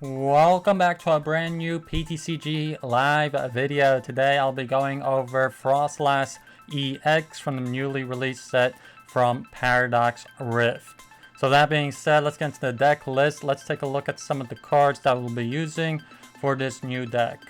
Welcome back to a brand new PTCG live video. Today I'll be going over Froslass EX from the newly released set from Paradox Rift. So that being said, let's get into the deck list. Let's take a look at some of the cards that we'll be using for this new deck.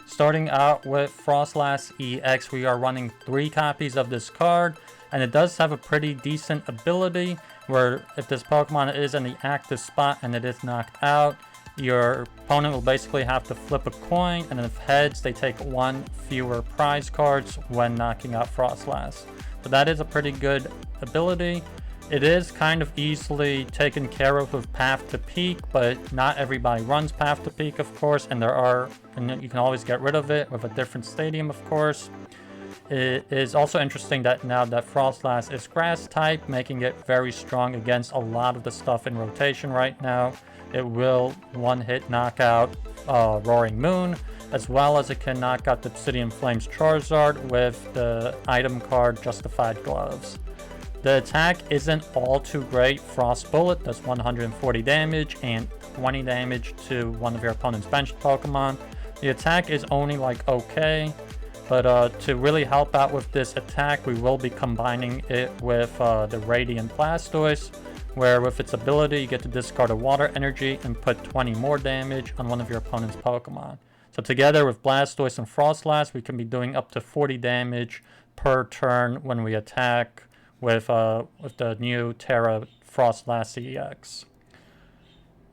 Starting out with Froslass EX, we are running 3 copies of this card, and it does have a pretty decent ability where if this Pokemon is in the active spot and it is knocked out, your opponent will basically have to flip a coin, and if heads, they take 1 fewer prize cards when knocking out Froslass. So that is a pretty good ability. It is kind of easily taken care of with Path to Peak, but not everybody runs Path to Peak, of course, and you can always get rid of it with a different stadium, of course. It is also interesting that now that Froslass is grass type, making it very strong against a lot of the stuff in rotation right now. It will one-hit knock out Roaring Moon, as well as it can knock out the Obsidian Flames Charizard with the item card Justified Gloves. The attack isn't all too great. Frost Bullet does 140 damage and 20 damage to one of your opponent's benched Pokemon. The attack is only like okay, but to really help out with this attack, we will be combining it with the Radiant Blastoise, where with its ability you get to discard a water energy and put 20 more damage on one of your opponent's Pokemon. So together with Blastoise and Froslass, we can be doing up to 40 damage per turn when we attack with the new Tera Froslass EX.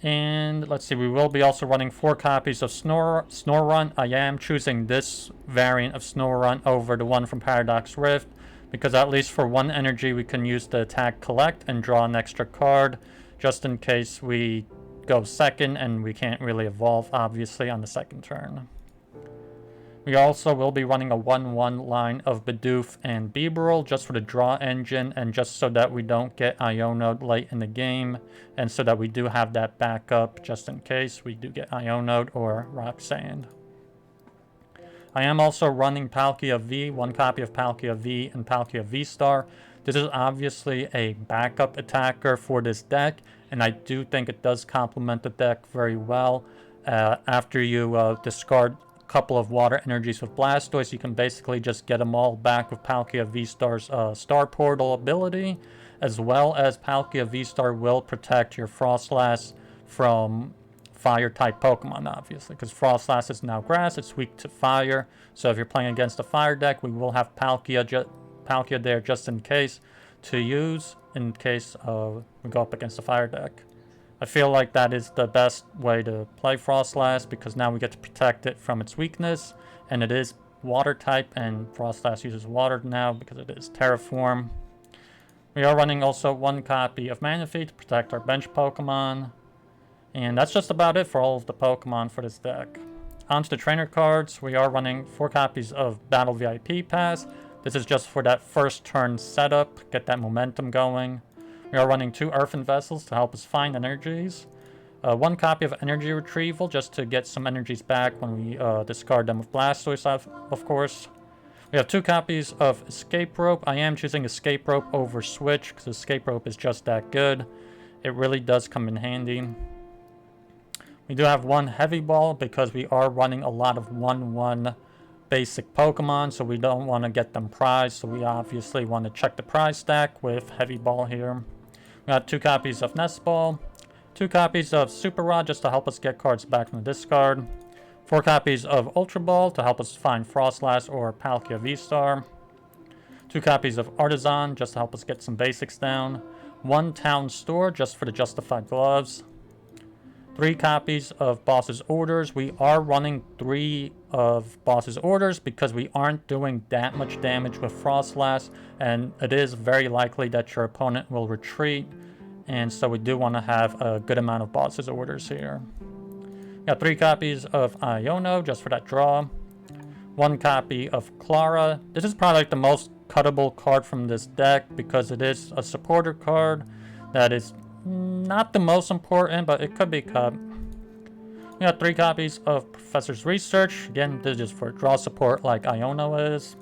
And let's see, we will be also running 4 copies of Snorunt. I am choosing this variant of Snorunt over the one from Paradox Rift, because at least for 1 energy we can use the attack collect and draw an extra card, just in case we go second and we can't really evolve, obviously, on the second turn. We also will be running a 1-1 line of Bidoof and Bibarel just for the draw engine, and just so that we don't get Iono'd late in the game, and so that we do have that backup just in case we do get Iono'd or Rock Sand. I am also running Palkia V, 1 copy of Palkia V and Palkia VSTAR. This is obviously a backup attacker for this deck, and I do think it does complement the deck very well. After you discard couple of water energies with Blastoise, you can basically just get them all back with Palkia V-Star's Star Portal ability, as well as Palkia V-Star will protect your Froslass from fire type Pokemon, obviously, because Froslass is now grass, it's weak to fire, so if you're playing against a fire deck, we will have Palkia there just in case to use in case we go up against a fire deck. I feel like that is the best way to play Froslass, because now we get to protect it from its weakness, and it is water type, and Froslass uses water now because it is Terraform. We are running also 1 copy of Manaphy to protect our bench Pokemon, and that's just about it for all of the Pokemon for this deck. Onto the trainer cards, we are running 4 copies of Battle VIP Pass. This is just for that first turn setup, get that momentum going. We are running 2 Earthen Vessels to help us find energies. 1 copy of Energy Retrieval just to get some energies back when we discard them with Blastoise, of course. We have 2 copies of Escape Rope. I am choosing Escape Rope over Switch because Escape Rope is just that good. It really does come in handy. We do have 1 Heavy Ball because we are running a lot of 1-1 basic Pokemon, so we don't want to get them prized, so we obviously want to check the prize stack with Heavy Ball here. We got 2 copies of Nest Ball, 2 copies of Super Rod just to help us get cards back from the discard, 4 copies of Ultra Ball to help us find Froslass or Palkia V-Star, 2 copies of Artazon just to help us get some basics down, 1 Town Store just for the Justified Gloves, 3 copies of Boss's Orders. We are running 3 of Boss's Orders because we aren't doing that much damage with Froslass, and it is very likely that your opponent will retreat, and so we do want to have a good amount of Boss's Orders here. We got 3 copies of Iono just for that draw, 1 copy of Klara. This is probably like the most cuttable card from this deck because it is a supporter card that is not the most important, but it could be cut. We got 3 copies of Professor's Research. Again, this is for draw support like Iono is.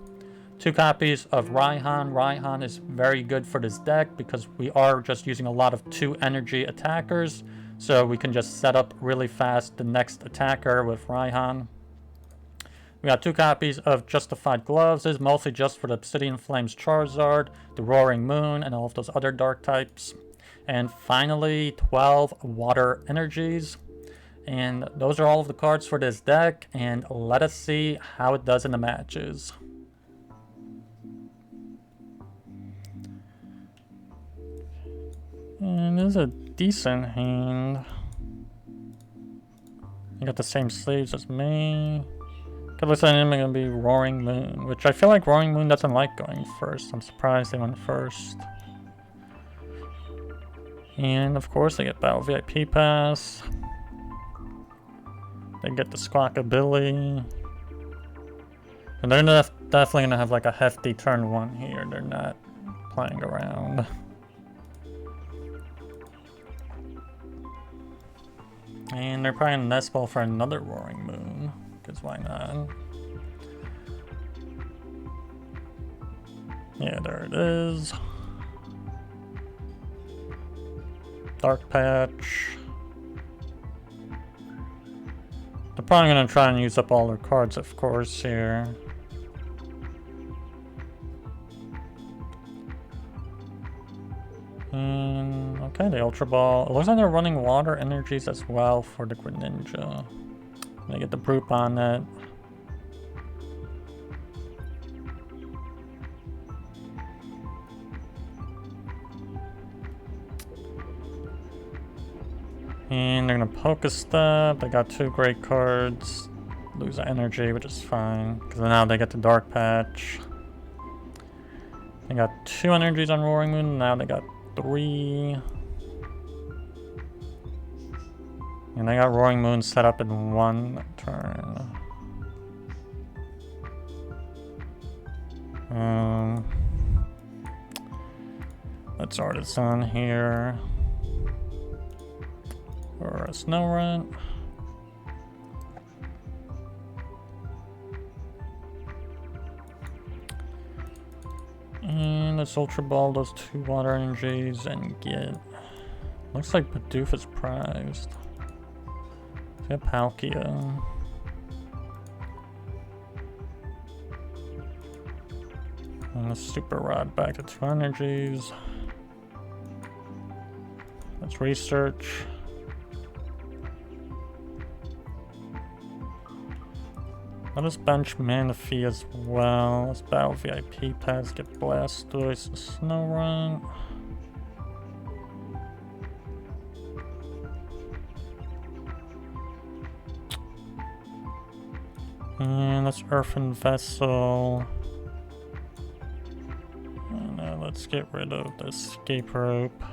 2 copies of Raihan. Raihan is very good for this deck because we are just using a lot of 2 energy attackers. so we can just set up really fast the next attacker with Raihan. We got 2 copies of Justified Gloves. This is mostly just for the Obsidian Flames Charizard, the Roaring Moon, and all of those other dark types. And finally, 12 Water Energies. And those are all of the cards for this deck, and let us see how it does in the matches. And this is a decent hand. You got the same sleeves as me. It looks like I'm gonna be Roaring Moon, which I feel like Roaring Moon doesn't like going first. I'm surprised they went first. And of course they get Battle VIP Pass. They get the Squawkabilly. And they're definitely gonna have like a hefty turn 1 here. They're not playing around. And they're probably gonna nest ball for another Roaring Moon. Because why not? Yeah, there it is. Dark Patch. They're probably going to try and use up all their cards, of course, here. And, okay, the Ultra Ball. It looks like they're running Water Energies as well for the Greninja. They get the Broop on it. And they're gonna Pokestop. They got 2 great cards. Lose energy, which is fine. Because now they get the Dark Patch. They got 2 energies on Roaring Moon. Now they got 3. And they got Roaring Moon set up in 1 turn. Let's Artazon here. Or a Snorunt. And let's Ultra Ball those 2 Water Energies and get... Looks like Bidoof is prized. Get Palkia. And a Super Rod back to 2 energies. Let's research. Let us bench Manaphy as well. Let's Battle VIP Pass, get Blastoise and Snorunt. And let's Earthen Vessel. And let's get rid of the Escape Rope.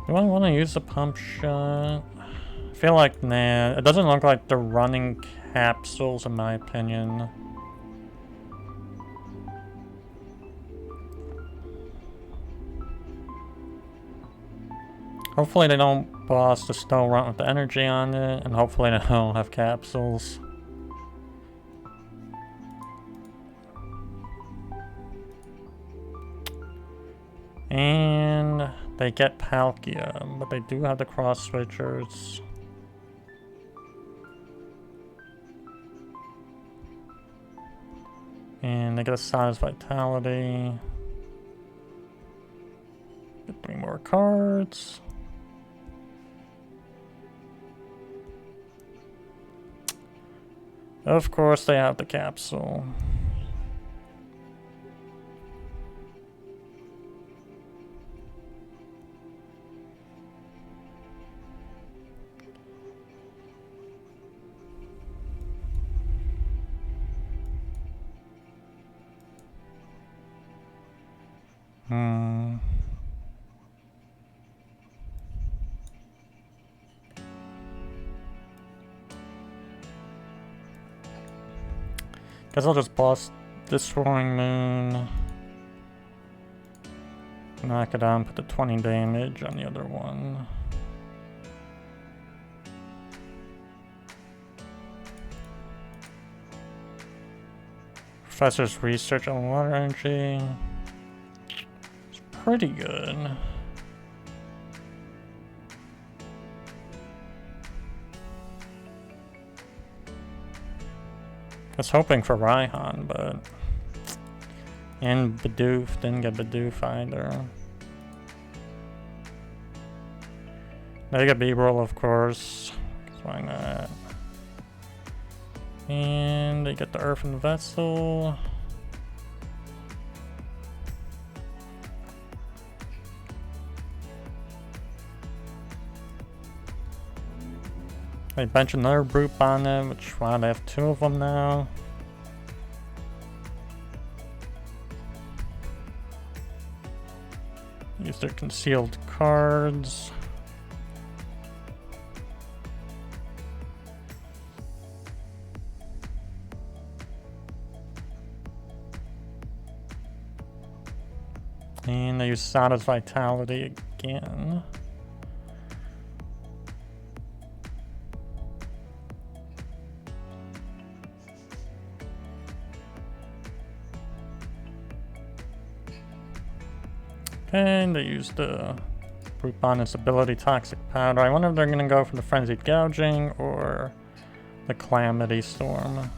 Do I want to use the Pump Shot? I feel like, nah. It doesn't look like they're running capsules, in my opinion. Hopefully they don't boss the Snorunt with the energy on it, and hopefully they don't have capsules. And they get Palkia, but they do have the cross switchers. And they get a Size Vitality. Get 3 more cards. Of course they have the capsule. Guess I'll just boss this Roaring Moon. Knock it out, put the 20 damage on the other one. Professor's research on water energy. It's pretty good. I was hoping for Raihan, but... And Bidoof, didn't get Bidoof either. They got Bibarel, of course. Why not? And they get the Earthen Vessel. They bench another Brute Bonnet, which, wow, they have 2 of them now. Use their concealed cards. And they use Sada's Vitality again. And they use the Brute Bonnet's ability, Toxic Powder. I wonder if they're going to go for the Frenzied Gouging or the Calamity Storm.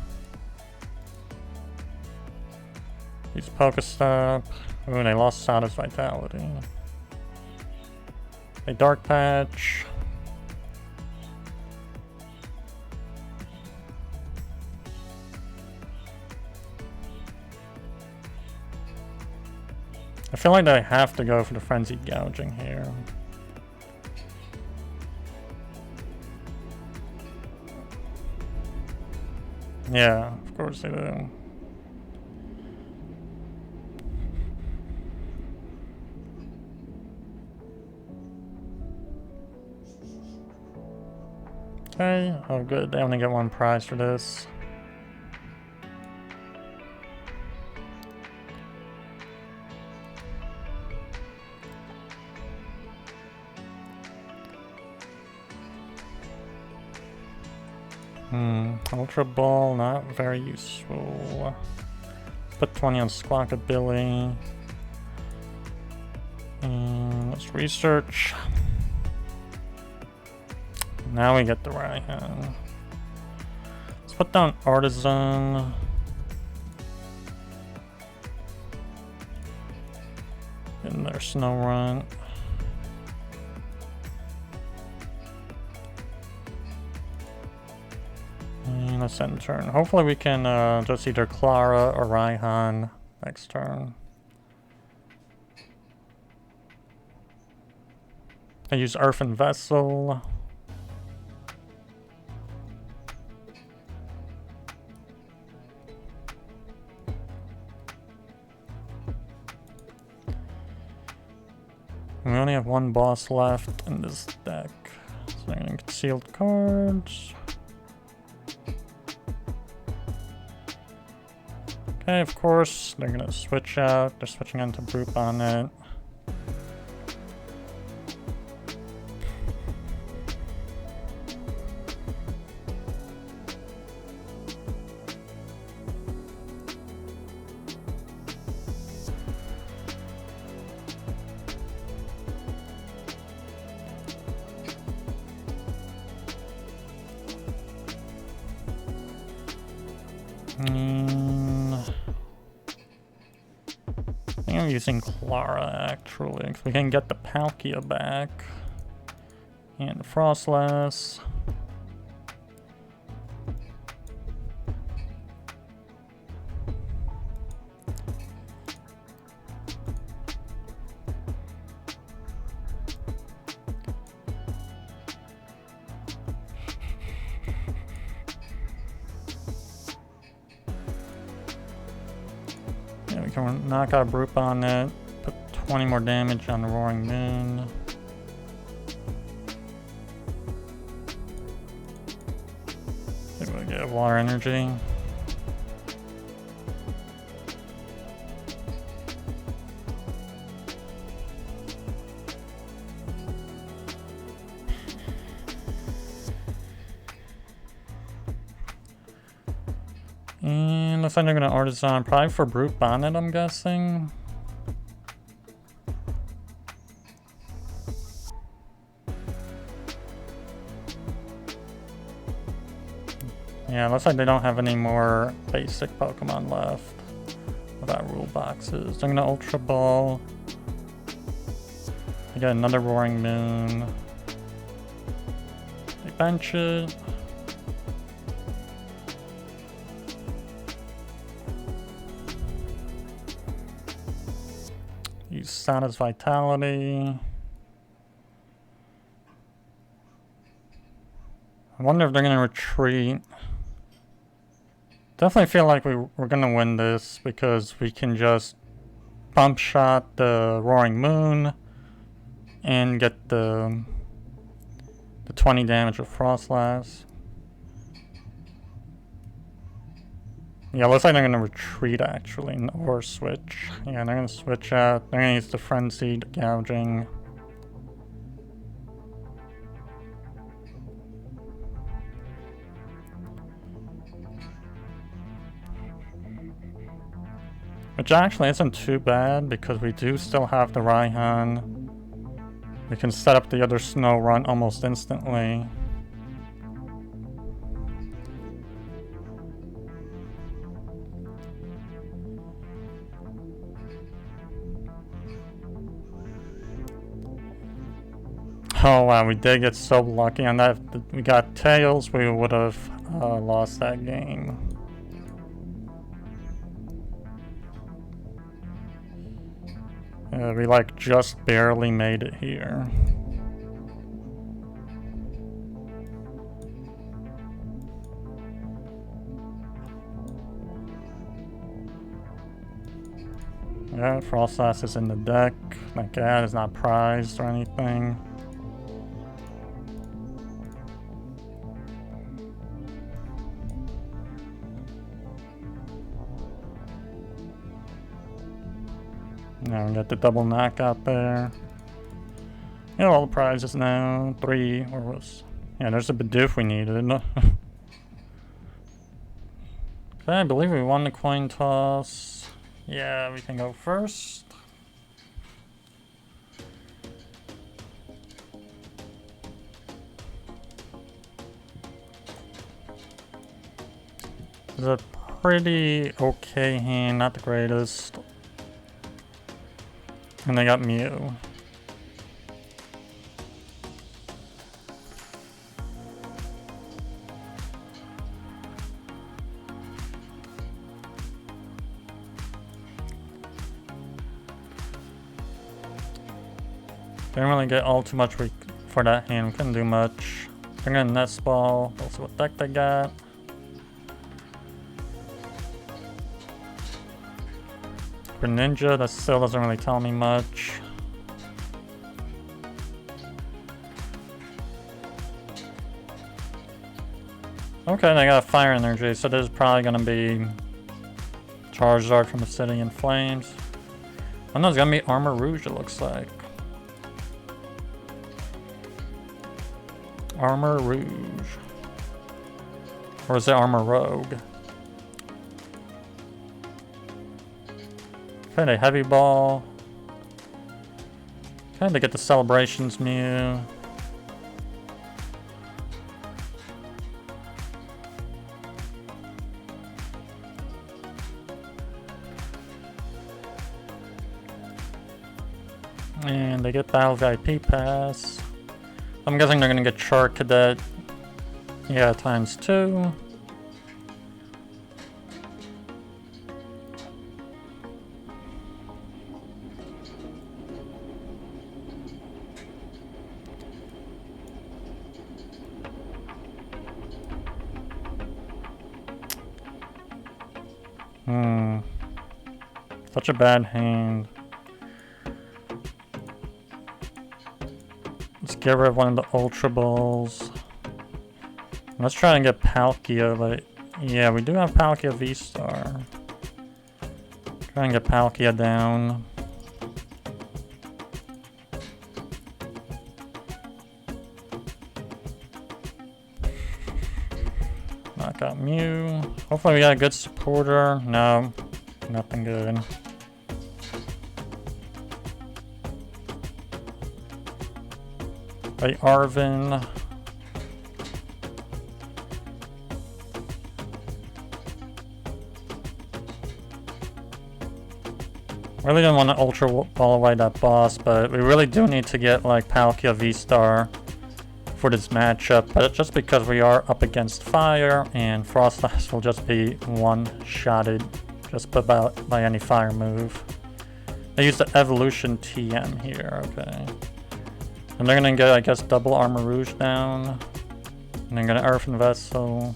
Use Pokestop. Ooh, they lost Sada's Vitality. A Dark Patch. I feel like they have to go for the Frenzied Gouging here. Yeah, of course they do. Okay, oh good, they only get 1 prize for this. Ultra Ball, not very useful. Put 20 on Squawkabilly. And let's research. Now we get the Raihan. Let's put down Artazon. And their Snorunt. And let's end turn. Hopefully we can just either Klara or Raihan next turn. I use Earthen Vessel. We only have 1 boss left in this deck. So I'm getting concealed cards. Okay, of course, they're gonna switch out. They're switching onto Brute Bonnet. I'm using Klara actually, because we can get the Palkia back. And the Froslass. We can knock out Brute Bonnet, put 20 more damage on the Roaring Moon. Maybe we get Water Energy. And looks like they're gonna Artazon, probably for Brute Bonnet, I'm guessing. Yeah, looks like they don't have any more basic Pokemon left without rule boxes. They're gonna Ultra Ball. They got another Roaring Moon. They bench it. Use Status Vitality. I wonder if they're gonna retreat. Definitely feel like we're gonna win this because we can just bump shot the Roaring Moon and get the 20 damage of Froslass. Yeah, looks like they're gonna retreat actually, or switch. Yeah, they're gonna switch out. They're gonna use the Frenzied Gouging. Which actually isn't too bad because we do still have the Raihan. We can set up the other Snorunt almost instantly. Oh wow, we did get so lucky on that. If we got Tails, we would have lost that game. We like just barely made it here. Yeah, Froslass is in the deck. That cat is not prized or anything. Now we got the double knockout there. Yeah, all the prizes now. 3 or was. Yeah, there's a Bidoof we needed. Okay, I believe we won the coin toss. Yeah, we can go first. It's a pretty okay hand, not the greatest. And they got Mew. Didn't really get all too much for that hand. We couldn't do much. They're gonna Nest Ball. We'll see what deck they got. For Ninja, that still doesn't really tell me much. Okay, they got Fire Energy, so this is probably gonna be Charizard from the City in Flames. Oh no, it's gonna be Armor Rouge, it looks like. Armor Rouge. Or is it Armor Rogue? Okay, they Heavy Ball. Okay, they get the Celebrations Mew. And they get Battle VIP Pass. I'm guessing they're gonna get Char Cadet. Yeah, ×2. Such a bad hand. Let's get rid of one of the Ultra Balls. Let's try and get Palkia, but yeah, we do have Palkia VSTAR. Try and get Palkia down. knock out Mew. Hopefully we got a good supporter. No, nothing good. Hey, Arvin. Really didn't want to Ultra Ball away that boss, but we really do need to get like Palkia VSTAR for this matchup, but just because we are up against fire and Froslass will just be one-shotted just about by any fire move. They use the Evolution TM here, okay. And they're gonna get, I guess, double Armor Rouge down. And they're gonna Earthen Vessel.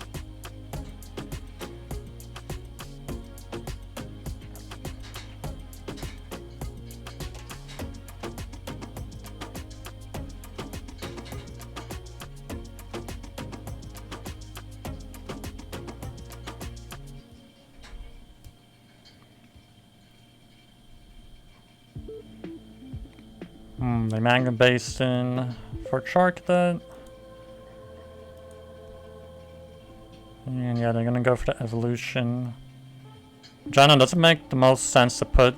They Magma Basin for Charcadet. And yeah, they're gonna go for the Evolution. Which I know doesn't make the most sense to put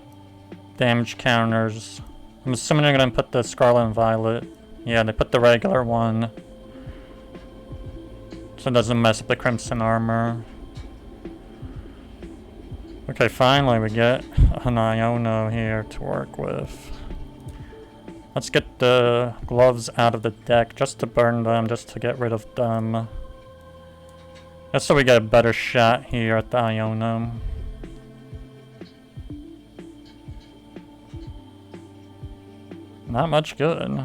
damage counters. I'm assuming they're gonna put the Scarlet and Violet. Yeah, they put the regular one. So it doesn't mess up the Crimson armor. Okay, finally we get an Iono here to work with. Let's get the gloves out of the deck just to burn them, just to get rid of them. Just so we get a better shot here at the Iono. Not much good.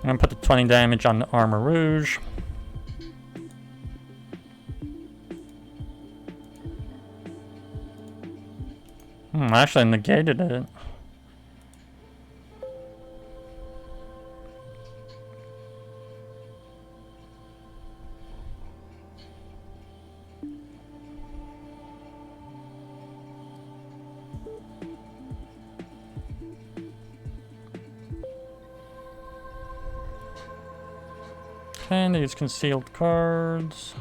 I'm gonna put the 20 damage on the Armor Rouge. I actually negated it. And these concealed cards.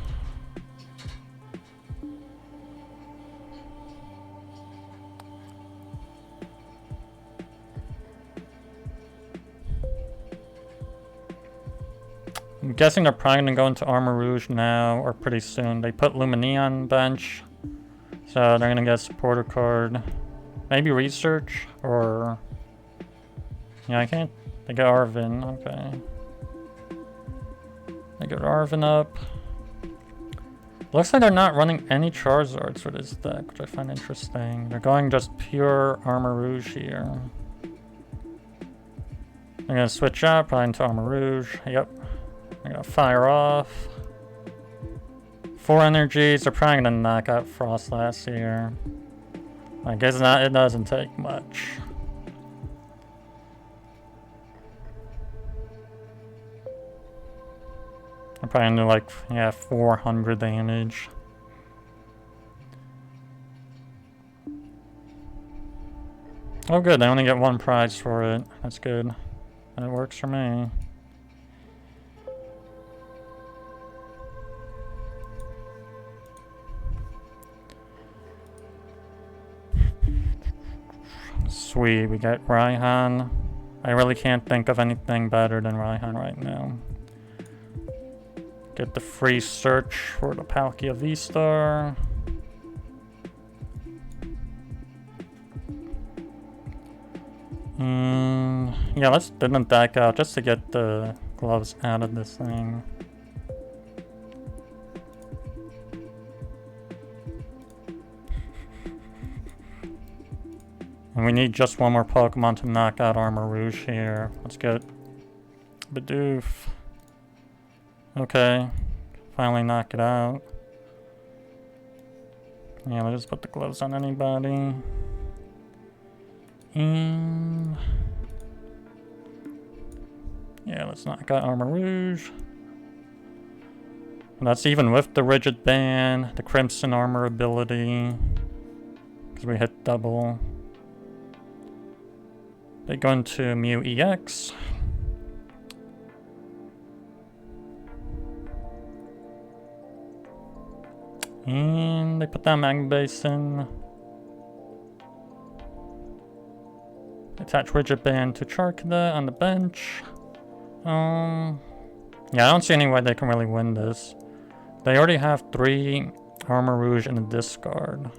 I'm guessing they're probably gonna go into Armor Rouge now or pretty soon. They put Lumineon on bench, so they're gonna get a supporter card. Maybe Research or yeah, I can't. They get Arvin. Okay. They get Arvin up. Looks like they're not running any Charizards for this deck, which I find interesting. They're going just pure Armor Rouge here. They're gonna switch out, probably into Armor Rouge. Yep. They're gonna fire off. 4 energies. They're probably gonna knock out Froslass here. I guess not. It doesn't take much. I'm probably gonna do like, yeah, 400 damage. Oh good, they only get 1 prize for it. That's good. And it works for me. Sweet, we got Raihan. I really can't think of anything better than Raihan right now. Get the free search for the Palkia VSTAR. Yeah, let's thin the deck out just to get the gloves out of this thing. And we need just one more Pokemon to knock out Armor Rouge here. Let's get Bidoof. Okay, finally knock it out. Yeah, let's just put the gloves on anybody. And Yeah, let's knock out Armor Rouge. And that's even with the Rigid Band, the Crimson Armor ability, because we hit double. They go into Mew EX. And they put down Magma Basin. Attach Rigid Band to Charcadet on the bench. Yeah, I don't see any way they can really win this. They already have 3 Armor Rouge in the discard.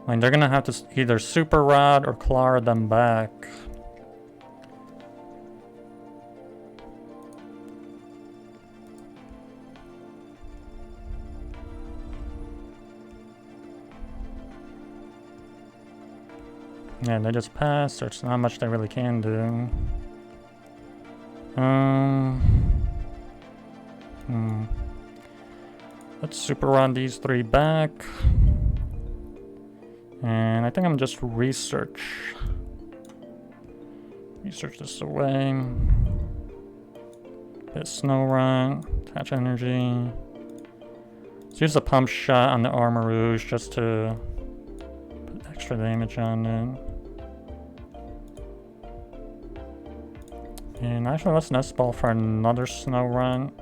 Like, they're gonna have to either Super Rod or Klara them back. Yeah, they just passed. There's not much they really can do. Let's Super Rod these 3 back. And I think I'm just research this away. Hit Snorunt, attach energy. Let's use the pump shot on the Armor Rouge just to put extra damage on it. And actually, let's Nest Ball for another Snorunt.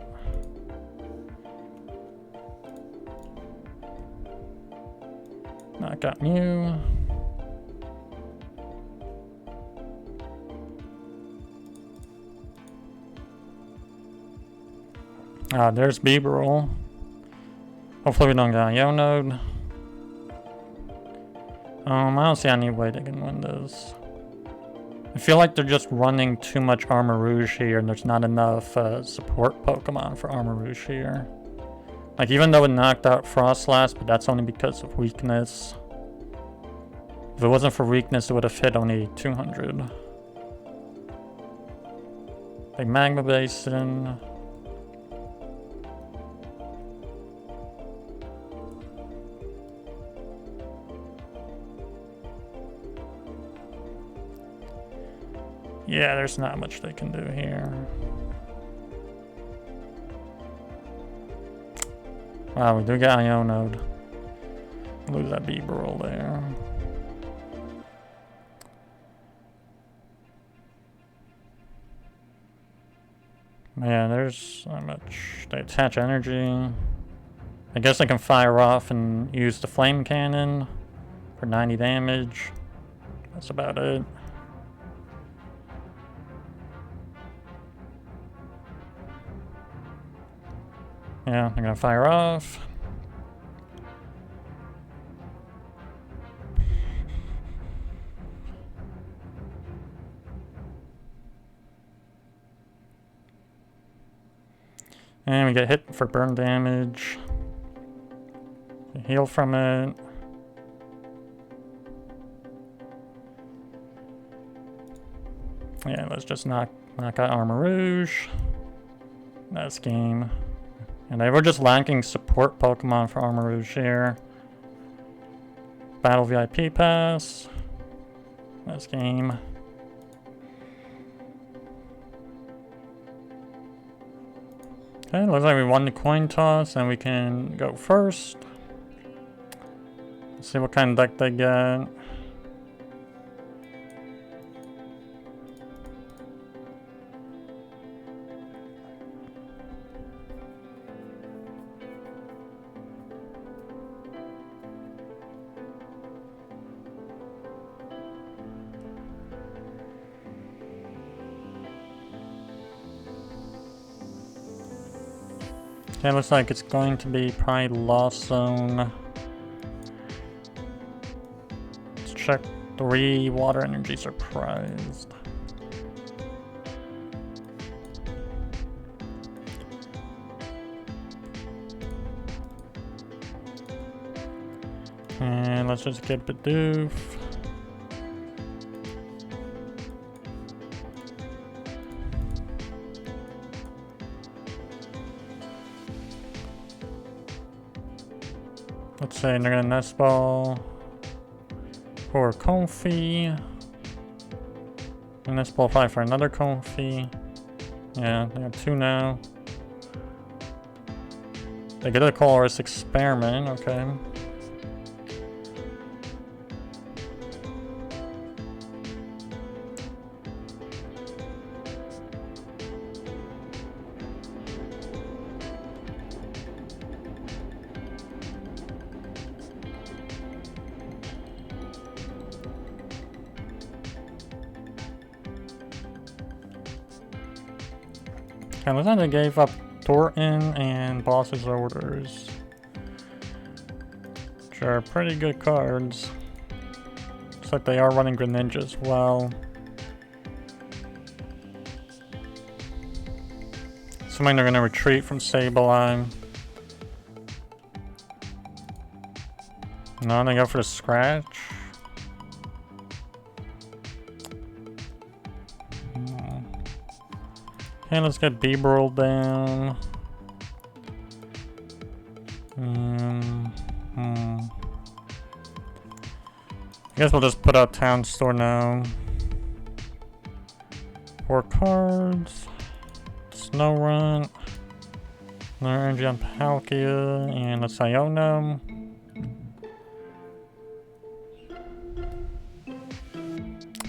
Knock out Mew. Ah, there's Bibarel. Hopefully we don't get Iono. I don't see any way they can win this. I feel like they're just running too much Armor Rouge here, and there's not enough support Pokemon for Armor Rouge here. Like, even though it knocked out Froslass, but that's only because of weakness. If it wasn't for weakness, it would have hit only 200. Big Magma Basin. Yeah, there's not much they can do here. Wow, we do get Iono'd. Lose that Bibarel there. Yeah, there's not much. They attach energy. I guess I can fire off and use the Flame Cannon for 90 damage. That's about it. Yeah, I'm gonna fire off. And we get hit for burn damage. We heal from it. Yeah, let's just knock out Armor Rouge. That's game. And they were just lacking support Pokemon for Armor Rouge here. Battle VIP Pass. That's game. Okay, looks like we won the coin toss and we can go first. Let's see what kind of deck they get. Okay, looks like it's going to be probably Lost Zone. Let's check 3 Water Energy Surprised. And let's just get Bidoof. Let's say they're gonna Nest Ball for Comfy. And Nest Ball 5 for another Comfy. Yeah, they got 2 now. They get a colorist experiment, okay. Okay, looks like they gave up Thornton and Boss's Orders, which are pretty good cards. Looks like they are running Greninja as well. Assuming they're gonna retreat from Sableye. No, they go for the scratch. Okay, let's get Bibarel down. I guess we'll just put out Town Store now. 4 cards. Snorunt. Another energy on Palkia. And let's Iono.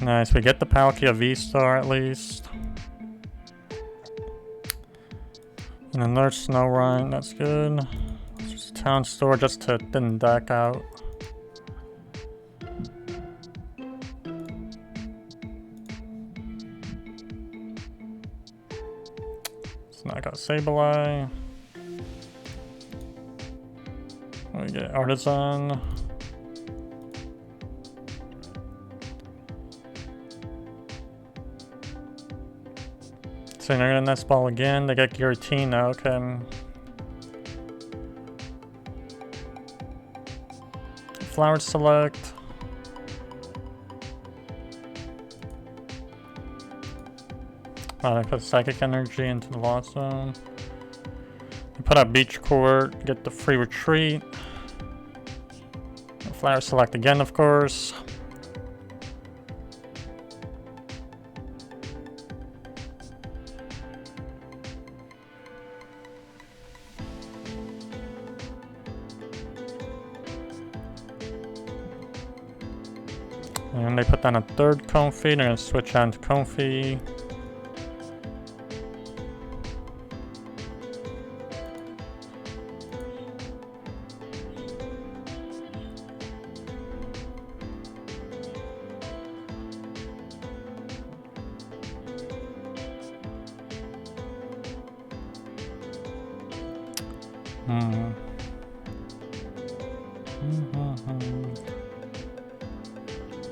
Nice, we get the Palkia VSTAR at least. And another Snorunt, that's good. Just Town Store just to thin the deck out. So now I got Sableye. We get Artazon. So they're gonna nest ball again. They get Giratina, okay. Flower select. I put Psychic Energy into the Lost Zone. I put out Beach Court, get the free retreat. Flower select again, of course. And they put down a 3rd Comfey. They're gonna switch on to Comfey.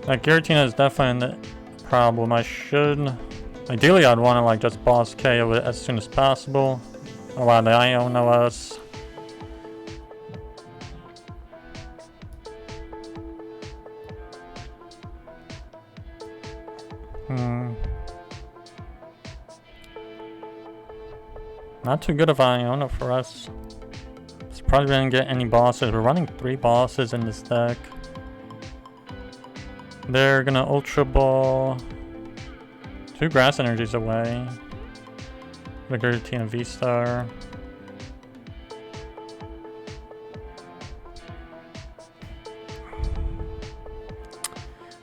That Giratina is definitely a problem. Ideally I'd want to like just boss KO it as soon as possible. Oh wow, the Iono us. Not too good of Iono for us. It's probably gonna get any bosses. We're running 3 bosses in this deck. They're gonna Ultra Ball 2 Grass Energies away. The Giratina VSTAR.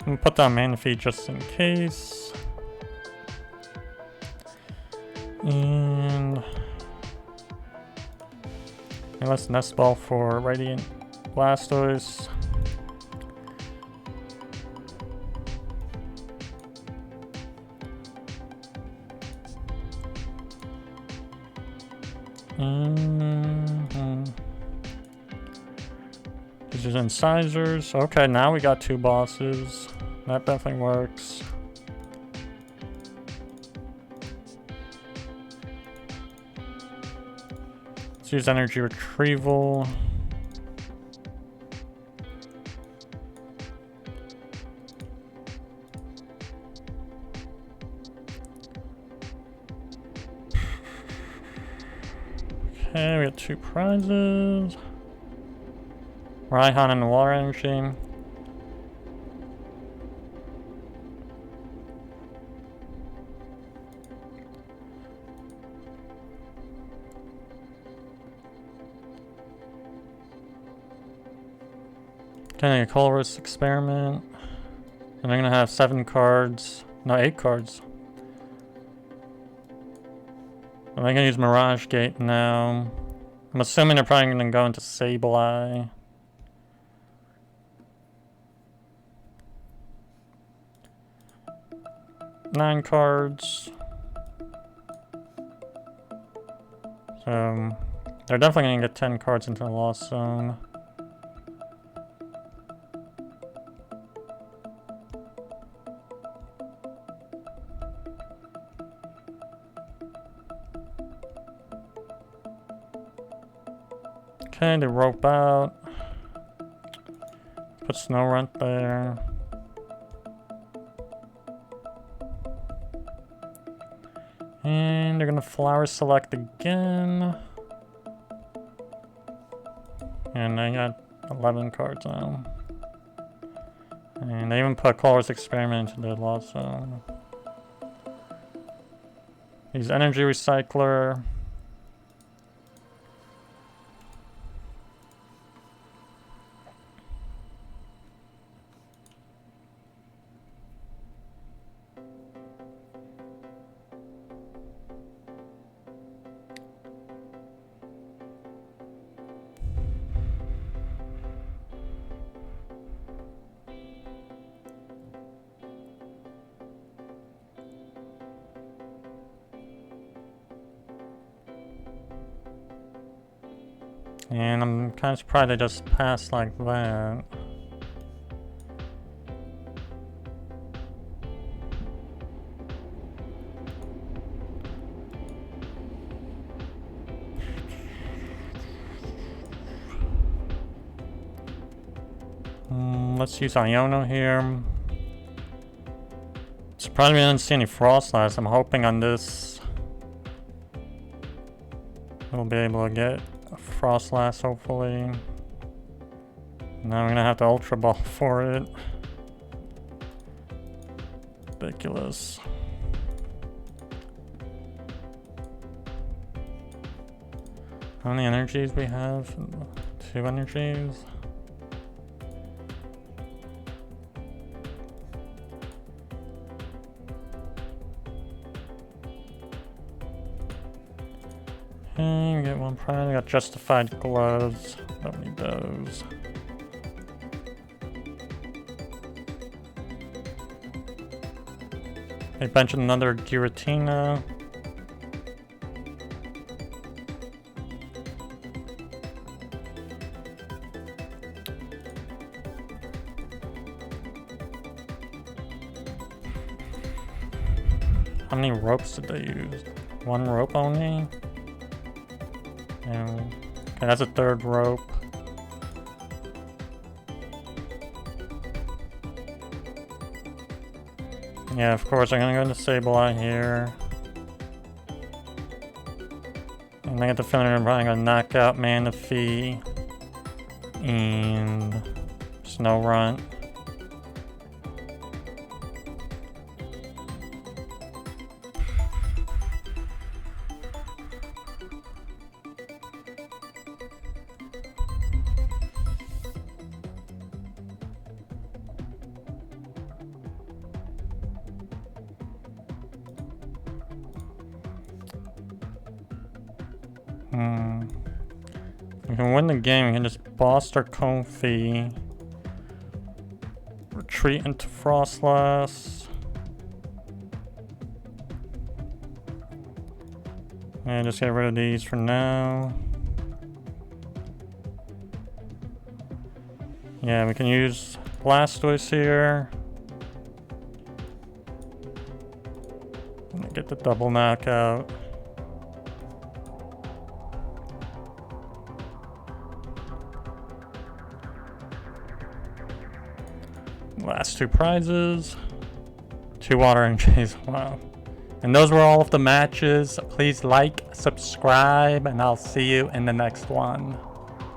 I'm gonna put down Manaphy just in case. And let's nest ball for Radiant Blastoise. These are incisors. Okay, now we got 2 bosses. That definitely works. Let's use Energy Retrieval. Okay, we got 2 prizes. Raihan and the Water Energy. Okay, a colorless experiment. And I'm gonna have 7 cards. No, 8 cards. I'm gonna use Mirage Gate now. I'm assuming they're probably gonna go into Sableye. Nine cards. So they're definitely gonna get 10 cards into the Lost Zone. Okay, they rope out. Put Snorunt there. And they're gonna Flower Select again. And I got 11 cards now. And they even put Colorless Experiment into the Lost Zone. Use Energy Recycler. And I'm kind of surprised they just passed like that. Let's use Iono here. Surprised we didn't see any Froslass. I'm hoping on this we'll be able to get a Froslass, hopefully. Now I'm gonna have to Ultra Ball for it. Ridiculous. How many energies we have? 2 energies. Okay, we get 1 prime. We got Justified Gloves. Don't need those. They bench another Giratina. How many ropes did they use? 1 rope only? Yeah. Okay, that's a 3rd rope. Yeah, of course, I'm gonna go into Sableye here. And I get the feeling I'm probably gonna knock out Manaphy and Snorunt. We can win the game. We can just boss our Comfy. Retreat into Froslass. And just get rid of these for now. Yeah, we can use Blastoise here. Get the double knockout. Last 2 prizes. 2 water entries. Wow. And those were all of the matches. Please like, subscribe, and I'll see you in the next one.